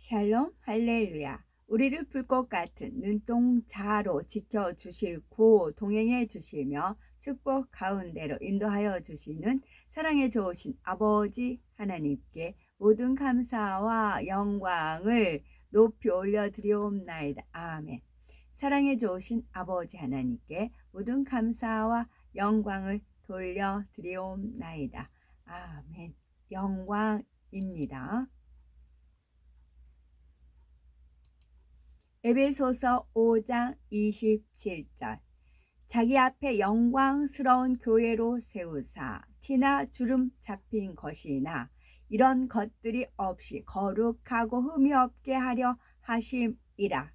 샬롬 할렐루야. 우리를 불꽃 같은 눈동자로 지켜주시고 동행해 주시며 축복 가운데로 인도하여 주시는 사랑에 좋으신 아버지 하나님께 모든 감사와 영광을 높이 올려드리옵나이다. 아멘. 사랑에 좋으신 아버지 하나님께 모든 감사와 영광을 돌려드리옵나이다. 아멘. 영광입니다. 에베소서 5장 27절. 자기 앞에 영광스러운 교회로 세우사 티나 주름 잡힌 것이나 이런 것들이 없이 거룩하고 흠이 없게 하려 하심이라.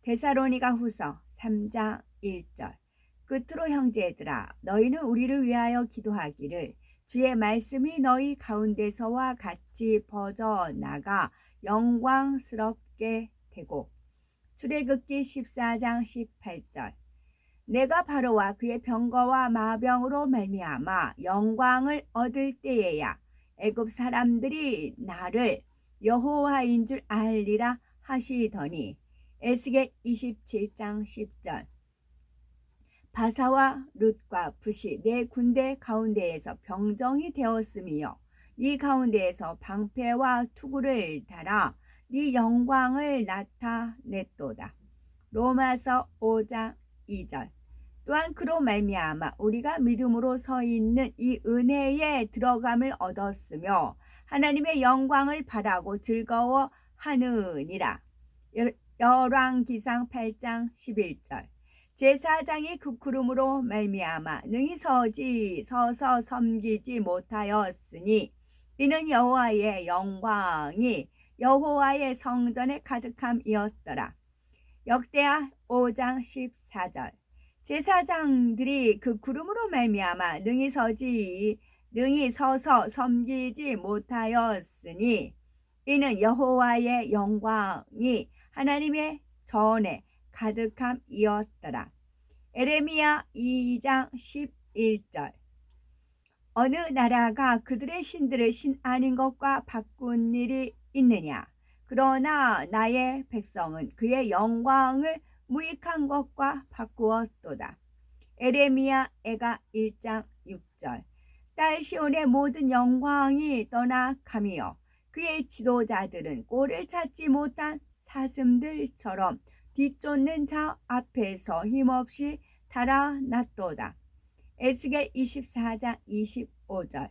데살로니가 후서 3장 1절. 끝으로 형제들아, 너희는 우리를 위하여 기도하기를 주의 말씀이 너희 가운데서와 같이 퍼져나가 영광스럽게 되고. 출애굽기 14장 18절. 내가 바로와 그의 병거와 마병으로 말미암아 영광을 얻을 때에야 애굽 사람들이 나를 여호와인 줄 알리라 하시더니. 에스겔 27장 10절. 바사와 룻과 붓이 내 군대 가운데에서 병정이 되었으며 네 가운데에서 방패와 투구를 달아 네 영광을 나타냈도다. 로마서 5장 2절. 또한 그로 말미암아 우리가 믿음으로 서 있는 이 은혜에 들어감을 얻었으며 하나님의 영광을 바라고 즐거워하느니라. 열왕기상 8장 11절. 제사장이 그 구름으로 말미암아 능히 서서 섬기지 못하였으니 이는 여호와의 영광이 여호와의 성전에 가득함이었더라. 역대하 5장 14절. 제사장들이 그 구름으로 말미암아 능히 서서 섬기지 못하였으니 이는 여호와의 영광이 하나님의 전에 가득함이었더라. 에레미야 2장 11절. 어느 나라가 그들의 신들을 신 아닌 것과 바꾼 일이 있느냐? 그러나 나의 백성은 그의 영광을 무익한 것과 바꾸었도다. 에레미야 애가 1장 6절. 딸 시온의 모든 영광이 떠나가며 그의 지도자들은 꼴을 찾지 못한 사슴들처럼 뒤쫓는 자 앞에서 힘없이 달아났도다. 에스겔 24장 25절.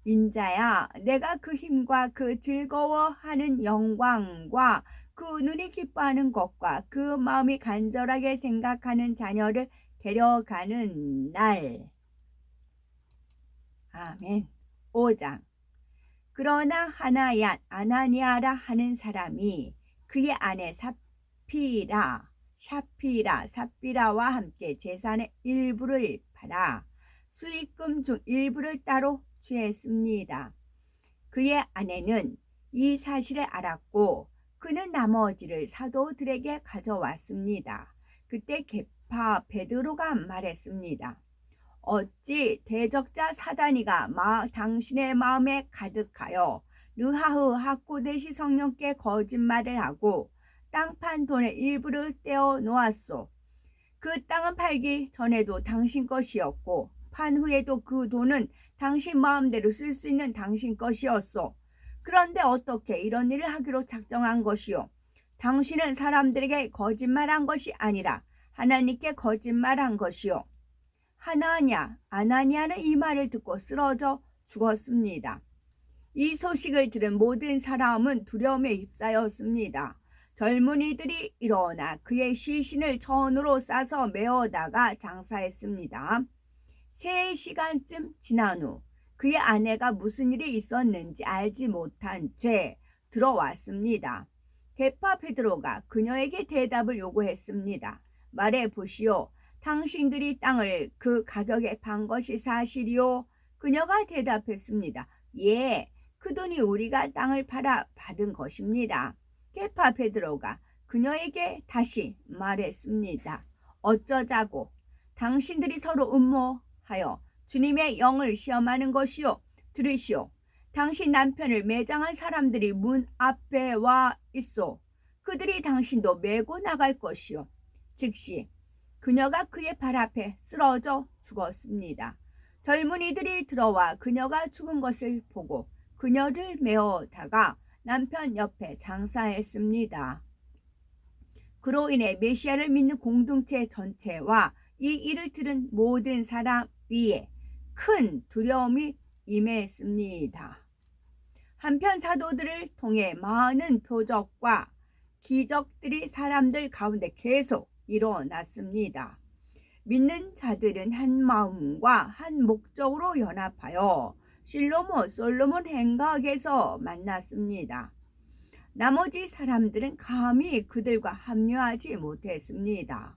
인자야, 내가 그 힘과 그 즐거워하는 영광과 그 눈이 기뻐하는 것과 그 마음이 간절하게 생각하는 자녀를 데려가는 날. 아멘. 5장. 그러나 아나니아라 하는 사람이 그의 아내 삽비라와 함께 재산의 일부를 팔아 수익금 중 일부를 따로 취했습니다. 그의 아내는 이 사실을 알았고 그는 나머지를 사도들에게 가져왔습니다. 그때 계파 베드로가 말했습니다. 어찌 대적자 사다니가 당신의 마음에 가득하여 르하흐 학고대시 성령께 거짓말을 하고 땅 판 돈의 일부를 떼어 놓았소. 그 땅은 팔기 전에도 당신 것이었고 판 후에도 그 돈은 당신 마음대로 쓸 수 있는 당신 것이었소. 그런데 어떻게 이런 일을 하기로 작정한 것이요? 당신은 사람들에게 거짓말한 것이 아니라 하나님께 거짓말한 것이요. 아나니아는 이 말을 듣고 쓰러져 죽었습니다. 이 소식을 들은 모든 사람은 두려움에 휩싸였습니다. 젊은이들이 일어나 그의 시신을 천으로 싸서 메어다가 장사했습니다. 3시간쯤 지난 후 그의 아내가 무슨 일이 있었는지 알지 못한 채 들어왔습니다. 계파 베드로가 그녀에게 대답을 요구했습니다. 말해 보시오. 당신들이 땅을 그 가격에 판 것이 사실이요? 그녀가 대답했습니다. 예, 그 돈이 우리가 땅을 팔아 받은 것입니다. 계파 베드로가 그녀에게 다시 말했습니다. 어쩌자고? 당신들이 서로 음모하여 주님의 영을 시험하는 것이요. 들으시오. 당신 남편을 매장할 사람들이 문 앞에 와 있어. 그들이 당신도 메고 나갈 것이요. 즉시 그녀가 그의 발 앞에 쓰러져 죽었습니다. 젊은이들이 들어와 그녀가 죽은 것을 보고 그녀를 메어다가 남편 옆에 장사했습니다. 그로 인해 메시아를 믿는 공동체 전체와 이 일을 들은 모든 사람 위에 큰 두려움이 임했습니다. 한편 사도들을 통해 많은 표적과 기적들이 사람들 가운데 계속 일어났습니다. 믿는 자들은 한 마음과 한 목적으로 연합하여 실로몬 솔로몬 행각에서 만났습니다. 나머지 사람들은 감히 그들과 합류하지 못했습니다.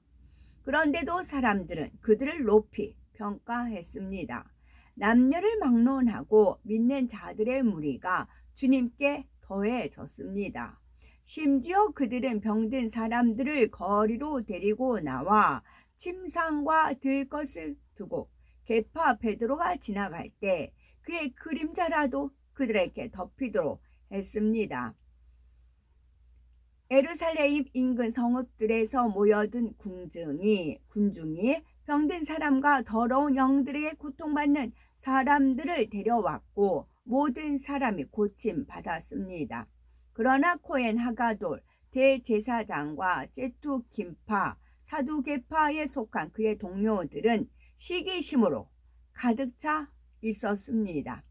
그런데도 사람들은 그들을 높이 평가했습니다. 남녀를 막론하고 믿는 자들의 무리가 주님께 더해졌습니다. 심지어 그들은 병든 사람들을 거리로 데리고 나와 침상과 들것을 두고 계파 베드로가 지나갈 때 그의 그림자라도 그들에게 덮이도록 했습니다. 예루살렘 인근 성읍들에서 모여든 군중이 병든 사람과 더러운 영들에게 고통받는 사람들을 데려왔고 모든 사람이 고침받았습니다. 그러나 코헨 하가돌 대제사장과 제투김파 사두개파에 속한 그의 동료들은 시기심으로 가득 차 있었습니다.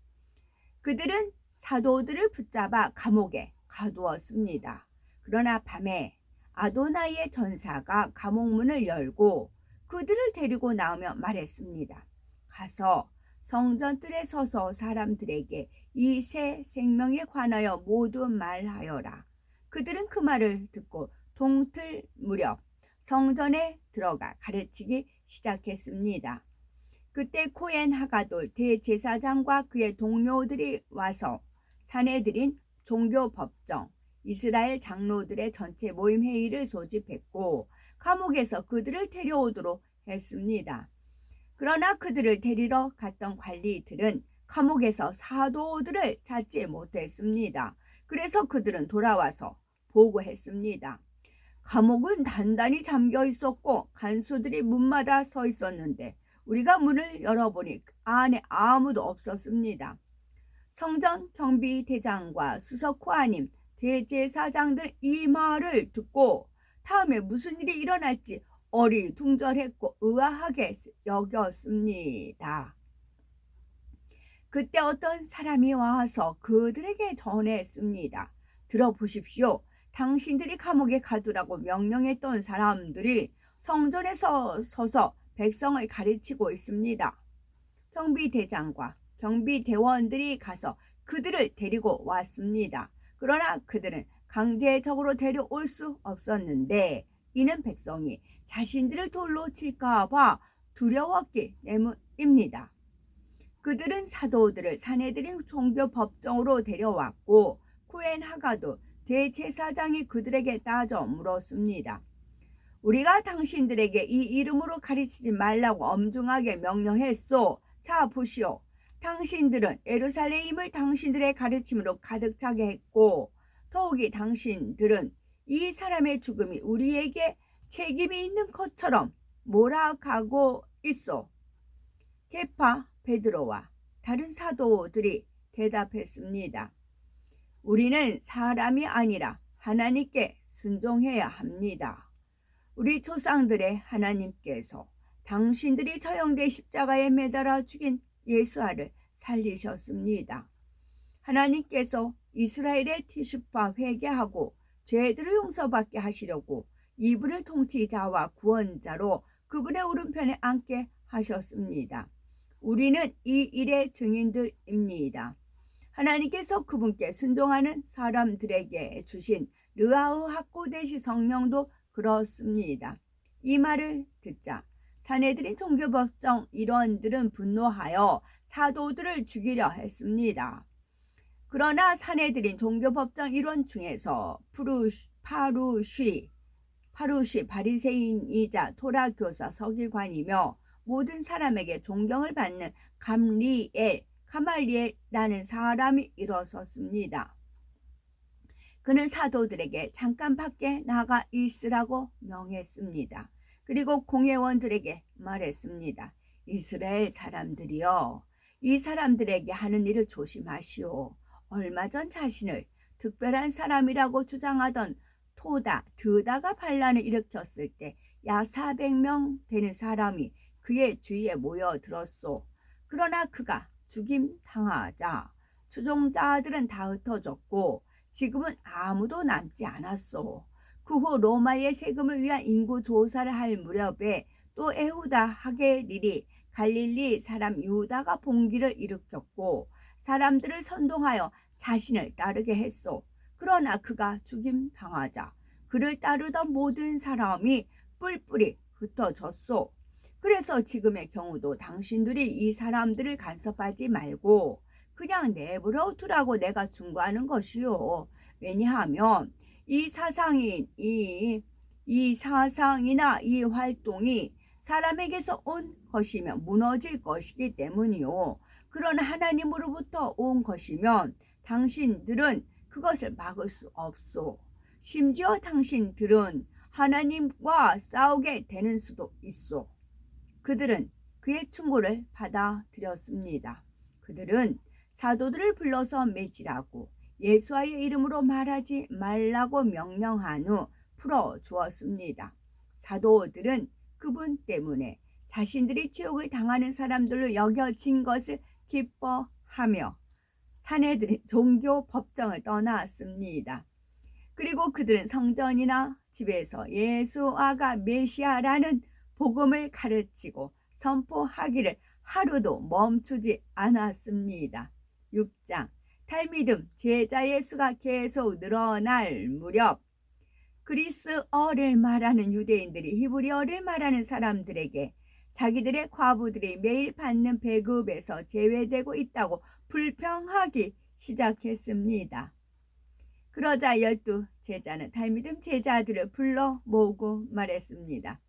그들은 사도들을 붙잡아 감옥에 가두었습니다. 그러나 밤에 아도나이의 전사가 감옥문을 열고 그들을 데리고 나오며 말했습니다. 가서 성전 뜰에 서서 사람들에게 이 새 생명에 관하여 모두 말하여라. 그들은 그 말을 듣고 동틀 무렵 성전에 들어가 가르치기 시작했습니다. 그때 코헨 하가돌 대제사장과 그의 동료들이 와서 사내들인 종교법정 이스라엘 장로들의 전체 모임 회의를 소집했고 감옥에서 그들을 데려오도록 했습니다. 그러나 그들을 데리러 갔던 관리들은 감옥에서 사도들을 찾지 못했습니다. 그래서 그들은 돌아와서 보고했습니다. 감옥은 단단히 잠겨 있었고 간수들이 문마다 서 있었는데 우리가 문을 열어보니 안에 아무도 없었습니다. 성전 경비대장과 수석호아님, 대제사장들 이 말을 듣고 다음에 무슨 일이 일어날지 어리둥절했고 의아하게 여겼습니다. 그때 어떤 사람이 와서 그들에게 전했습니다. 들어보십시오. 당신들이 감옥에 가두라고 명령했던 사람들이 성전에서 서서 백성을 가르치고 있습니다. 경비대장과 경비대원들이 가서 그들을 데리고 왔습니다. 그러나 그들은 강제적으로 데려올 수 없었는데 이는 백성이 자신들을 돌로 칠까 봐 두려웠기 때문입니다. 그들은 사도들을 사내들인 종교법정으로 데려왔고 코헨 하가도 대제사장이 그들에게 따져 물었습니다. 우리가 당신들에게 이 이름으로 가르치지 말라고 엄중하게 명령했소. 자 보시오. 당신들은 예루살렘을 당신들의 가르침으로 가득 차게 했고 더욱이 당신들은 이 사람의 죽음이 우리에게 책임이 있는 것처럼 몰아가고 있어. 계파 베드로와 다른 사도들이 대답했습니다. 우리는 사람이 아니라 하나님께 순종해야 합니다. 우리 조상들의 하나님께서 당신들이 처형돼 십자가에 매달아 죽인 예수아를 살리셨습니다. 하나님께서 이스라엘의 티슈파 회개하고 죄들을 용서받게 하시려고 이분을 통치자와 구원자로 그분의 오른편에 앉게 하셨습니다. 우리는 이 일의 증인들입니다. 하나님께서 그분께 순종하는 사람들에게 주신 르아흐 학고대시 성령도 그렇습니다. 이 말을 듣자 사내들인 종교법정 일원들은 분노하여 사도들을 죽이려 했습니다. 그러나 사내들인 종교법정 일원 중에서 파루시 바리새인이자 토라교사 서기관이며 모든 사람에게 존경을 받는 감리엘 가말리엘이라는 사람이 일어섰습니다. 그는 사도들에게 잠깐 밖에 나가 있으라고 명했습니다. 그리고 공회원들에게 말했습니다. 이스라엘 사람들이여, 이 사람들에게 하는 일을 조심하시오. 얼마 전 자신을 특별한 사람이라고 주장하던 토다, 드다가 반란을 일으켰을 때 약 400명 되는 사람이 그의 주위에 모여들었소. 그러나 그가 죽임 당하자 추종자들은 다 흩어졌고 지금은 아무도 남지 않았소. 그 후 로마의 세금을 위한 인구 조사를 할 무렵에 또 에후다 하게릴이 갈릴리 사람 유다가 봉기를 일으켰고 사람들을 선동하여 자신을 따르게 했소. 그러나 그가 죽임 당하자 그를 따르던 모든 사람이 뿔뿔이 흩어졌소. 그래서 지금의 경우도 당신들이 이 사람들을 간섭하지 말고 그냥 내버려 두라고 내가 충고하는 것이요. 왜냐하면 이 사상이나 이 활동이 사람에게서 온 것이면 무너질 것이기 때문이요. 그러나 하나님으로부터 온 것이면 당신들은 그것을 막을 수 없소. 심지어 당신들은 하나님과 싸우게 되는 수도 있소. 그들은 그의 충고를 받아들였습니다. 그들은 사도들을 불러서 매질하고 예수와의 이름으로 말하지 말라고 명령한 후 풀어주었습니다. 사도들은 그분 때문에 자신들이 지옥을 당하는 사람들로 여겨진 것을 기뻐하며 사내들이 종교 법정을 떠났습니다. 그리고 그들은 성전이나 집에서 예수아가 메시아라는 복음을 가르치고 선포하기를 하루도 멈추지 않았습니다. 6장 탈미듬 제자의 수가 계속 늘어날 무렵 그리스어를 말하는 유대인들이 히브리어를 말하는 사람들에게 자기들의 과부들이 매일 받는 배급에서 제외되고 있다고 불평하기 시작했습니다. 그러자 12 제자는 탈미듬 제자들을 불러 모으고 말했습니다.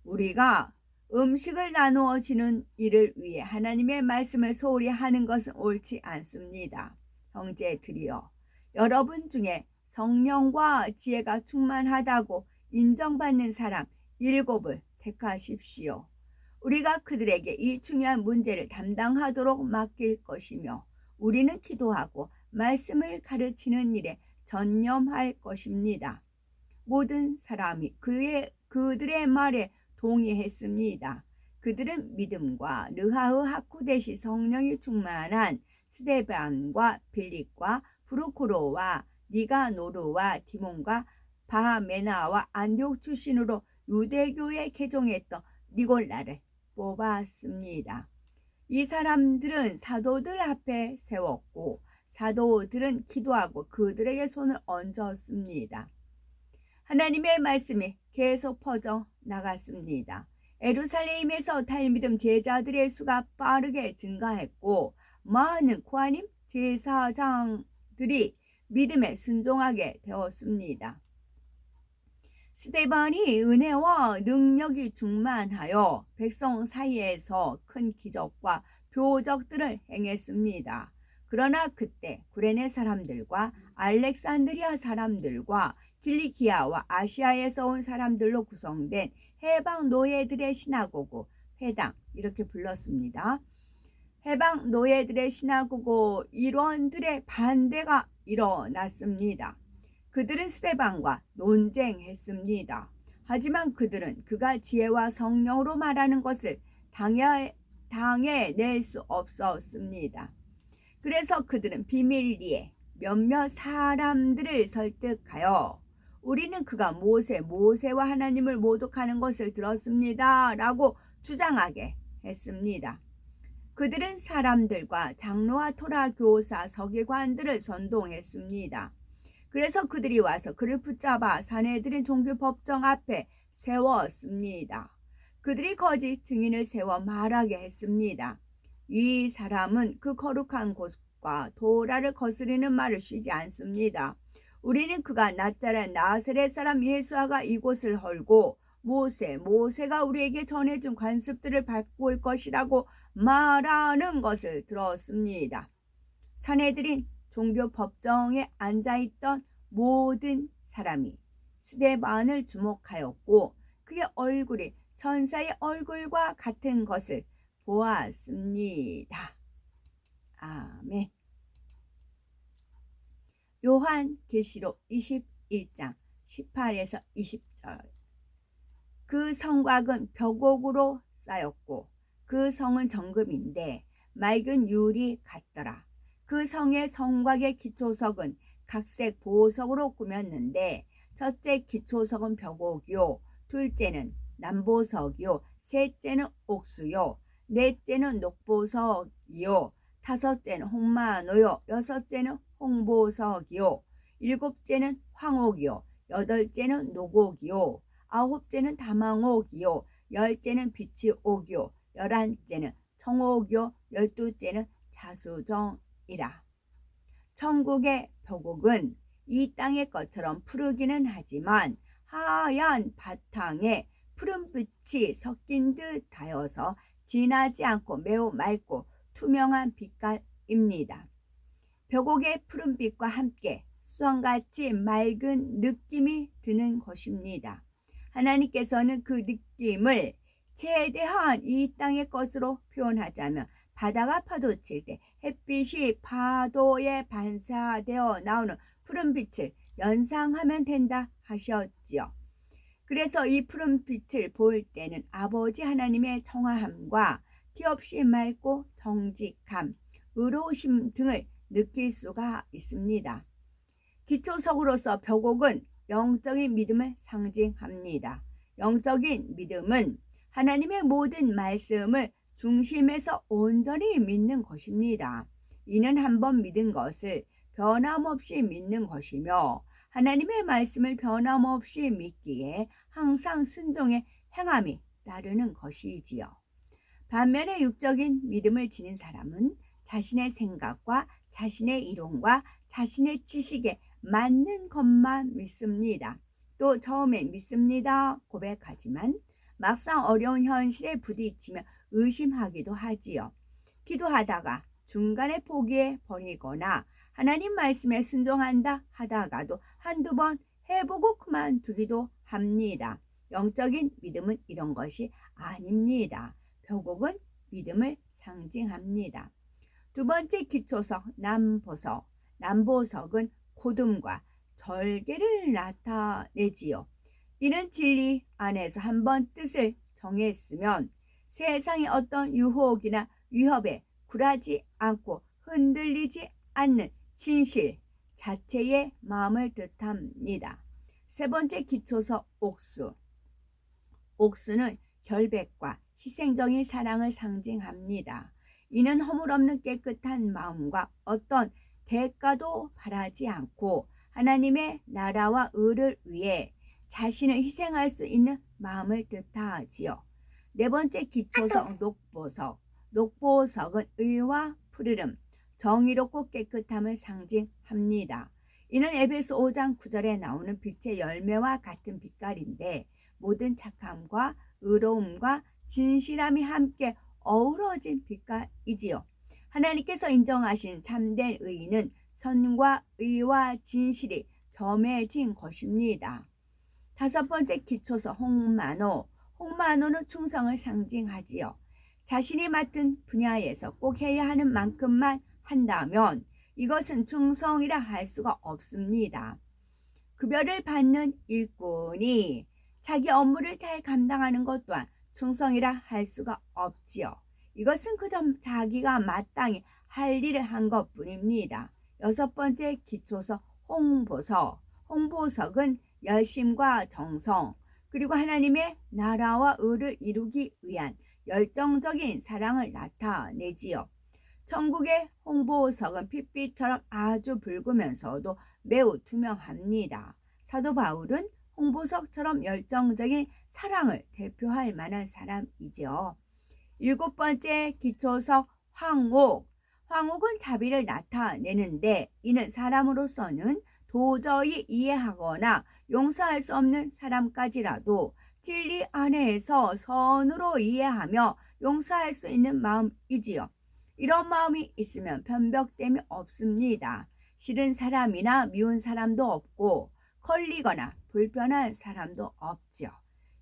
우리가 음식을 나누어 주는 일을 위해 하나님의 말씀을 소홀히 하는 것은 옳지 않습니다. 형제들이여, 여러분 중에 성령과 지혜가 충만하다고 인정받는 사람 7을 택하십시오. 우리가 그들에게 이 중요한 문제를 담당하도록 맡길 것이며 우리는 기도하고 말씀을 가르치는 일에 전념할 것입니다. 모든 사람이 그들의 말에 동의했습니다. 그들은 믿음과 르하흐 하쿠데시 성령이 충만한 스데반과 빌립과 브루코로와 니가노르와 디몬과 바메나와 안디옥 출신으로 유대교에 개종했던 니골라를 뽑았습니다. 이 사람들은 사도들 앞에 세웠고 사도들은 기도하고 그들에게 손을 얹었습니다. 하나님의 말씀이 계속 퍼져 나갔습니다. 예루살렘에서 탈미듬 제자들의 수가 빠르게 증가했고 많은 코하님 제사장들이 믿음에 순종하게 되었습니다. 스데반이 은혜와 능력이 충만하여 백성 사이에서 큰 기적과 표적들을 행했습니다. 그러나 그때 구레네 사람들과 알렉산드리아 사람들과 길리기아와 아시아에서 온 사람들로 구성된 해방 노예들의 시나고고, 회당 이렇게 불렀습니다. 해방 노예들의 시나고고 일원들의 반대가 일어났습니다. 그들은 스데반과 논쟁했습니다. 하지만 그들은 그가 지혜와 성령으로 말하는 것을 당해낼 수 없었습니다. 그래서 그들은 비밀리에 몇몇 사람들을 설득하여 우리는 그가 모세와 하나님을 모독하는 것을 들었습니다 라고 주장하게 했습니다. 그들은 사람들과 장로와 토라 교사 서기관들을 선동했습니다. 그래서 그들이 와서 그를 붙잡아 사내들인 종교법정 앞에 세웠습니다. 그들이 거짓 증인을 세워 말하게 했습니다. 이 사람은 그 거룩한 곳과 도라를 거스르는 말을 쉬지 않습니다. 우리는 그가 나사렛 사람 예수아가 이곳을 헐고 모세가 우리에게 전해준 관습들을 바꿀 것이라고 말하는 것을 들었습니다. 사내들인 종교 법정에 앉아있던 모든 사람이 스데반을 주목하였고 그의 얼굴이 천사의 얼굴과 같은 것을 보았습니다. 아멘. 요한계시록 21장 18에서 20절. 그 성곽은 벽옥으로 쌓였고 그 성은 정금인데 맑은 유리 같더라. 그 성의 성곽의 기초석은 각색 보석으로 꾸몄는데 첫째 기초석은 벽옥이요, 둘째는 남보석이요, 셋째는 옥수요, 넷째는 녹보석이요, 다섯째는 홍마노요, 여섯째는 홍보석이요, 일곱째는 황옥이요, 여덟째는 노곡이요, 아홉째는 다망옥이요, 열째는 비치옥이요, 열한째는 청옥이요, 열두째는 자수정이라. 천국의 벽옥은 이 땅의 것처럼 푸르기는 하지만 하얀 바탕에 푸른빛이 섞인 듯 하여서 진하지 않고 매우 맑고 투명한 빛깔입니다. 벽옥의 푸른빛과 함께 수성같이 맑은 느낌이 드는 것입니다. 하나님께서는 그 느낌을 최대한 이 땅의 것으로 표현하자면 바다가 파도칠 때 햇빛이 파도에 반사되어 나오는 푸른빛을 연상하면 된다 하셨지요. 그래서 이 푸른빛을 볼 때는 아버지 하나님의 청아함과 티없이 맑고 정직함, 의로우심 등을 느낄 수가 있습니다. 기초석으로서 벽옥은 영적인 믿음을 상징합니다. 영적인 믿음은 하나님의 모든 말씀을 중심에서 온전히 믿는 것입니다. 이는 한번 믿은 것을 변함없이 믿는 것이며 하나님의 말씀을 변함없이 믿기에 항상 순종해 행함이 따르는 것이지요. 반면에 육적인 믿음을 지닌 사람은 자신의 생각과 자신의 이론과 자신의 지식에 맞는 것만 믿습니다. 또 처음에 믿습니다 고백하지만 막상 어려운 현실에 부딪히며 의심하기도 하지요. 기도하다가 중간에 포기해 버리거나 하나님 말씀에 순종한다 하다가도 한두 번 해보고 그만두기도 합니다. 영적인 믿음은 이런 것이 아닙니다. 벽옥은 믿음을 상징합니다. 두 번째 기초석 남보석. 남보석은 고둠과 절개를 나타내지요. 이는 진리 안에서 한번 뜻을 정했으면 세상의 어떤 유혹이나 위협에 굴하지 않고 흔들리지 않는 진실 자체의 마음을 뜻합니다. 세 번째 기초석 옥수. 옥수는 결백과 희생적인 사랑을 상징합니다. 이는 허물없는 깨끗한 마음과 어떤 대가도 바라지 않고 하나님의 나라와 의를 위해 자신을 희생할 수 있는 마음을 뜻하지요. 네 번째 기초석 녹보석. 녹보석은 의와 푸르름, 정의롭고 깨끗함을 상징합니다. 이는 에베소 5장 9절에 나오는 빛의 열매와 같은 빛깔인데 모든 착함과 의로움과 진실함이 함께 어우러진 빛깔이지요. 하나님께서 인정하신 참된 의는 선과 의와 진실이 겸해진 것입니다. 다섯 번째 기초석 홍마노. 홍마노는 충성을 상징하지요. 자신이 맡은 분야에서 꼭 해야 하는 만큼만 한다면 이것은 충성이라 할 수가 없습니다. 급여를 받는 일꾼이 자기 업무를 잘 감당하는 것 또한 충성이라 할 수가 없지요. 이것은 그저 자기가 마땅히 할 일을 한 것뿐입니다. 여섯 번째 기초석 홍보석. 홍보석은 열심과 정성 그리고 하나님의 나라와 의를 이루기 위한 열정적인 사랑을 나타내지요. 천국의 홍보석은 핏빛처럼 아주 붉으면서도 매우 투명합니다. 사도 바울은 홍보석처럼 열정적인 사랑을 대표할 만한 사람이죠. 일곱 번째 기초석 황옥. 황옥은 자비를 나타내는데 이는 사람으로서는 도저히 이해하거나 용서할 수 없는 사람까지라도 진리 안에서 선으로 이해하며 용서할 수 있는 마음이지요. 이런 마음이 있으면 변덕됨이 없습니다. 싫은 사람이나 미운 사람도 없고 걸리거나 불편한 사람도 없죠.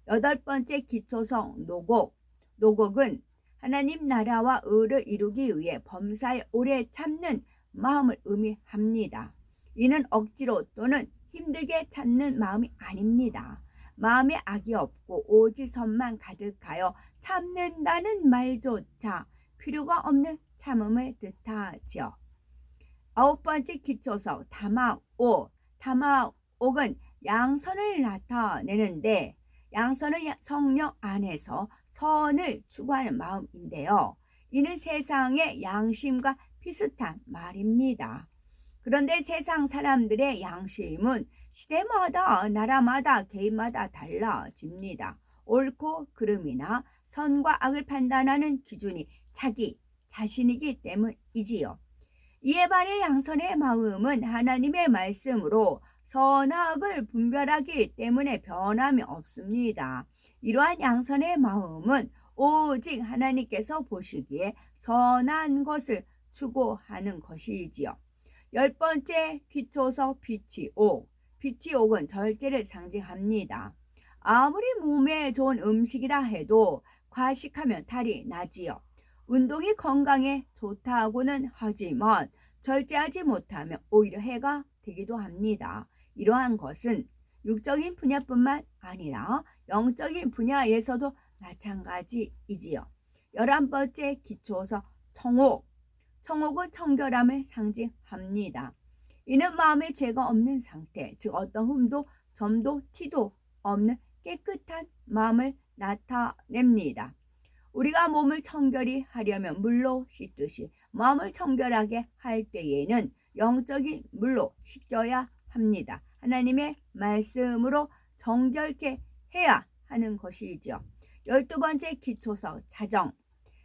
8번째 기초성 노곡. 노곡은 하나님 나라와 의를 이루기 위해 범사에 오래 참는 마음을 의미합니다. 이는 억지로 또는 힘들게 찾는 마음이 아닙니다. 마음에 악이 없고 오직 선만 가득하여 참는다는 말조차 필요가 없는 참음을 뜻하지요. 9번째 기초석 다마옥. 다마옥은 양선을 나타내는데 양선은 성령 안에서 선을 추구하는 마음인데요. 이는 세상의 양심과 비슷한 말입니다. 그런데 세상 사람들의 양심은 시대마다 나라마다 개인마다 달라집니다. 옳고 그름이나 선과 악을 판단하는 기준이 자기 자신이기 때문이지요. 이에 반해 양선의 마음은 하나님의 말씀으로 선악을 분별하기 때문에 변함이 없습니다. 이러한 양선의 마음은 오직 하나님께서 보시기에 선한 것을 추구하는 것이지요. 10번째 기초석 비치옥. 비치옥은 절제를 상징합니다. 아무리 몸에 좋은 음식이라 해도 과식하면 탈이 나지요. 운동이 건강에 좋다고는 하지만 절제하지 못하면 오히려 해가 되기도 합니다. 이러한 것은 육적인 분야뿐만 아니라 영적인 분야에서도 마찬가지이지요. 11번째 기초석 청옥. 청옥은 청결함을 상징합니다. 이는 마음에 죄가 없는 상태, 즉 어떤 흠도 점도 티도 없는 깨끗한 마음을 나타냅니다. 우리가 몸을 청결히 하려면 물로 씻듯이 마음을 청결하게 할 때에는 영적인 물로 씻겨야 합니다. 하나님의 말씀으로 정결케 해야 하는 것이죠. 12번째 기초석 자정.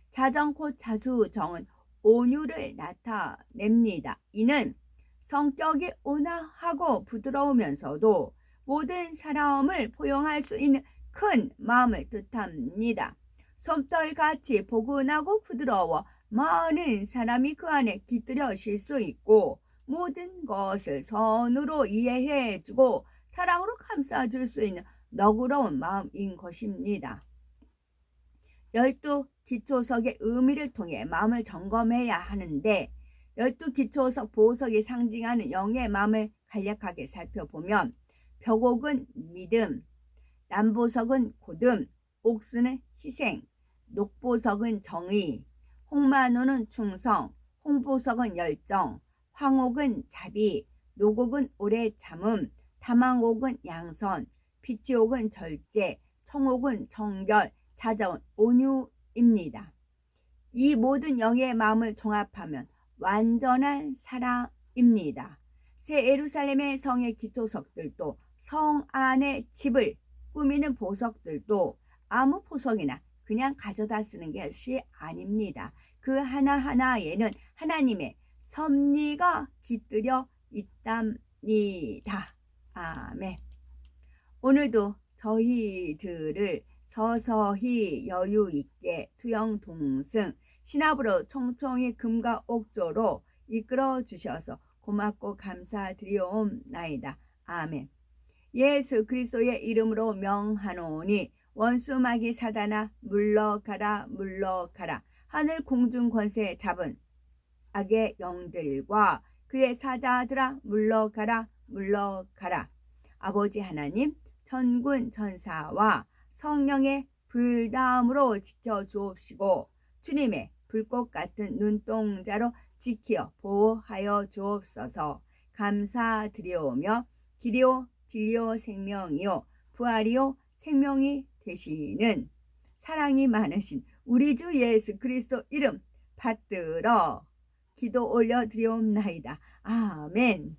자정 곧 자수정은 온유를 나타냅니다. 이는 성격이 온화하고 부드러우면서도 모든 사람을 포용할 수 있는 큰 마음을 뜻합니다. 솜털같이 포근하고 부드러워 많은 사람이 그 안에 깃들여 쉴 수 있고 모든 것을 선으로 이해해주고 사랑으로 감싸줄 수 있는 너그러운 마음인 것입니다. 12 기초석의 의미를 통해 마음을 점검해야 하는데 12 기초석 보석이 상징하는 영의 마음을 간략하게 살펴보면 벽옥은 믿음, 남보석은 고듬, 옥수는 희생, 녹보석은 정의, 홍만호는 충성, 홍보석은 열정, 황옥은 자비, 노곡은 오래 참음, 다망옥은 양선, 비치옥은 절제, 청옥은 정결, 자정은 온유입니다. 이 모든 영의 마음을 종합하면 완전한 사랑입니다. 새 예루살렘의 성의 기초석들도 성 안의 집을 꾸미는 보석들도 아무 보석이나 그냥 가져다 쓰는 것이 아닙니다. 그 하나하나에는 하나님의 섭리가 깃들여 있답니다. 아멘. 오늘도 저희들을 서서히 여유 있게 투영 동승 신압으로 총총히 금과 옥조로 이끌어 주셔서 고맙고 감사드리옵나이다. 아멘. 예수 그리스도의 이름으로 명하노니 원수 마귀 사단아 물러가라 물러가라. 하늘 공중 권세 잡은 악의 영들과 그의 사자들아 물러가라 물러가라. 아버지 하나님 천군 천사와 성령의 불담으로 지켜주옵시고 주님의 불꽃 같은 눈동자로 지켜 보호하여 주옵소서. 감사드리오며 길이요 진리요 생명이요 부활이요 생명이 되시는 사랑이 많으신 우리 주 예수 그리스도 이름 받들어 기도 올려드리옵나이다. 아멘.